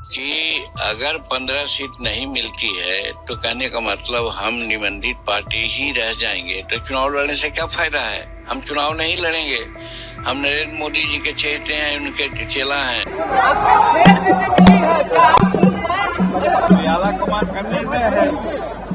कि अगर 15 सीट नहीं मिलती है तो कहने का मतलब हम निबंधित पार्टी ही रह जाएंगे, तो चुनाव लड़ने से क्या फायदा है। हम चुनाव नहीं लड़ेंगे। हम नरेंद्र मोदी जी के चहेते हैं, उनके चेला हैं। करने में है,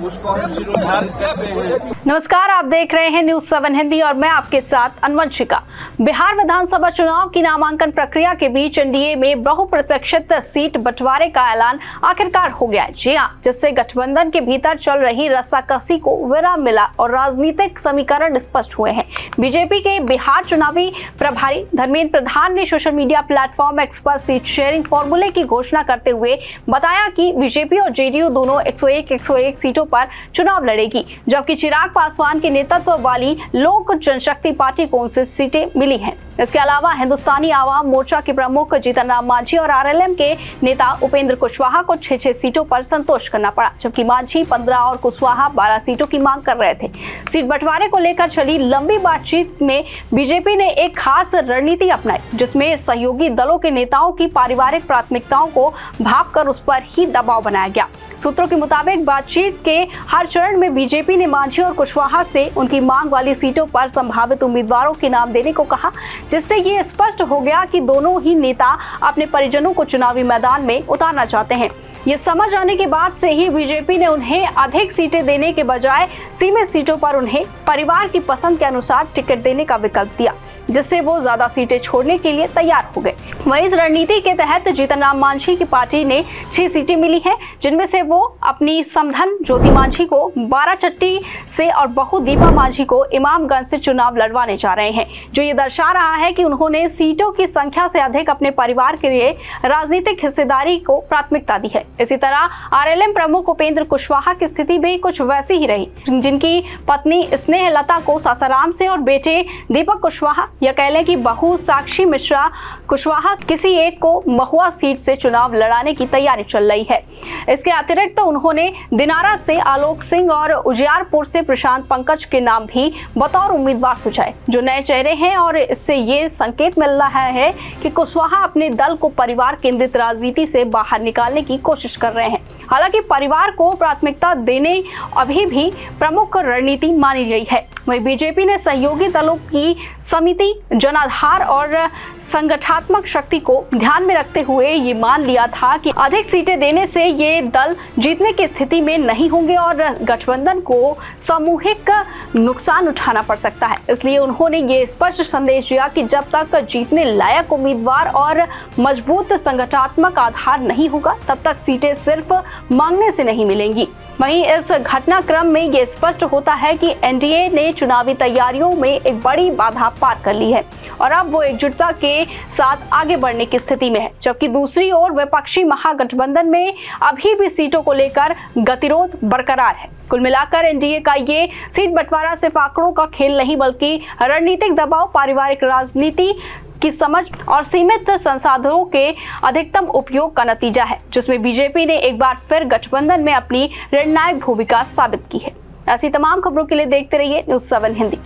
उसको हम शिरोधार्य कहते हैं। नमस्कार, आप देख रहे हैं न्यूज़ 7 हिंदी और मैं आपके साथ अनवंशिका। बिहार विधानसभा चुनाव की नामांकन प्रक्रिया के बीच एनडीए में बहुप्रतीक्षित सीट बंटवारे का ऐलान आखिरकार हो गया। जी हां, जिससे गठबंधन के भीतर चल रही रस्साकसी को विराम मिला और राजनीतिक समीकरण स्पष्ट हुए हैं। बीजेपी के बिहार चुनावी प्रभारी धर्मेंद्र प्रधान ने सोशल मीडिया प्लेटफॉर्म एक्स पर सीट शेयरिंग फॉर्मूले की घोषणा करते हुए बताया कि बीजेपी और जेडीयू दोनों 101 सीटों पर चुनाव लड़ेगी, जबकि चिराग पासवान के नेतृत्व वाली लोक जनशक्ति पार्टी को 29 सीटें मिली हैं। इसके अलावा हिंदुस्तानी आवाम मोर्चा के प्रमुख जीतन राम मांझी और आरएलएम के नेता उपेंद्र कुशवाहा को 6 सीटों पर संतोष करना पड़ा, जबकि मांझी 15 और कुशवाहा 12 सीटों की मांग कर रहे थे। सीट बंटवारे को लेकर चली लंबी बातचीत में बीजेपी ने एक खास रणनीति अपनाई, जिसमें सहयोगी दलों के नेताओं की पारिवारिक प्राथमिकताओं को भांपकर उस पर ही दबाव बनाया गया। सूत्रों के मुताबिक बातचीत के हर चरण में बीजेपी ने मांझी और कुशवाहा से उनकी मांग वाली सीटों पर संभावित उम्मीदवारों के नाम देने को कहा, जिससे ये स्पष्ट हो गया कि दोनों ही नेता अपने परिजनों को चुनावी मैदान में उतारना चाहते हैं। ये समझ आने के बाद से ही बीजेपी ने उन्हें अधिक सीटें देने के बजाय सीमित सीटों पर उन्हें परिवार की पसंद के अनुसार टिकट देने का विकल्प दिया, जिससे वो ज्यादा सीटें छोड़ने के लिए तैयार हो गए। वहीं इस रणनीति के तहत जीतन राम मांझी की पार्टी ने 6 सीटें मिली हैं, जिनमें से वो अपनी समधन ज्योति मांझी को बाराचट्टी से और बहू दीपा मांझी को इमामगंज से चुनाव लड़वाने जा रहे हैं, जो ये दर्शा रहा है कि उन्होंने सीटों की संख्या से अधिक अपने परिवार के लिए राजनीतिक हिस्सेदारी को प्राथमिकता दी है। इसी तरह आरएलएम प्रमुख उपेंद्र कुशवाहा की स्थिति भी कुछ वैसी ही रही, जिनकी पत्नी स्नेहलता को सासाराम से और बेटे दीपक कुशवाहा या कह लें कि बहू साक्षी मिश्रा कुशवाहा किसी एक को महुआ सीट से चुनाव लड़ाने की तैयारी चल रही है। इसके अतिरिक्त उन्होंने दिनारा से आलोक सिंह और उजियारपुर से प्रशांत पंकज के नाम भी बतौर उम्मीदवार सुझाए, जो नए चेहरे हैं, और इससे ये संकेत मिल रहा है कि कुशवाहा अपने दल को परिवार केंद्रित राजनीति से बाहर निकालने की कोशिश कर रहे हैं। हालांकि परिवार को प्राथमिकता देने अभी भी प्रमुख रणनीति मानी गई है। वहीं बीजेपी ने सहयोगी दलों की समिति, जनाधार और संगठनात्मक शक्ति को ध्यान में रखते हुए ये मान लिया था कि अधिक सीटें देने से ये दल जीतने की स्थिति में नहीं होंगे और गठबंधन को सामूहिक नुकसान उठाना पड़ सकता है। इसलिए उन्होंने ये स्पष्ट संदेश दिया कि जब तक जीतने लायक उम्मीदवार और मजबूत संगठनात्मक आधार नहीं होगा, तब तक सीटें सिर्फ मांगने से नहीं मिलेंगी। वहीं इस घटनाक्रम में ये स्पष्ट होता है कि एनडीए ने चुनावी तैयारियों में एक बड़ी बाधा पार कर ली है और अब वो एकजुटता के साथ आगे बढ़ने की स्थिति में है, जबकि दूसरी ओर विपक्षी महागठबंधन में अभी भी सीटों को लेकर गतिरोध बरकरार है। कुल मिलाकर एनडीए का ये सीट बंटवारा सिर्फ आंकड़ों का खेल नहीं, बल्कि रणनीतिक दबाव, पारिवारिक राजनीति की समझ और सीमित संसाधनों के अधिकतम उपयोग का नतीजा है, जिसमें बीजेपी ने एक बार फिर गठबंधन में अपनी निर्णायक भूमिका साबित की है। ऐसी तमाम खबरों के लिए देखते रहिए न्यूज़ 7 हिंदी।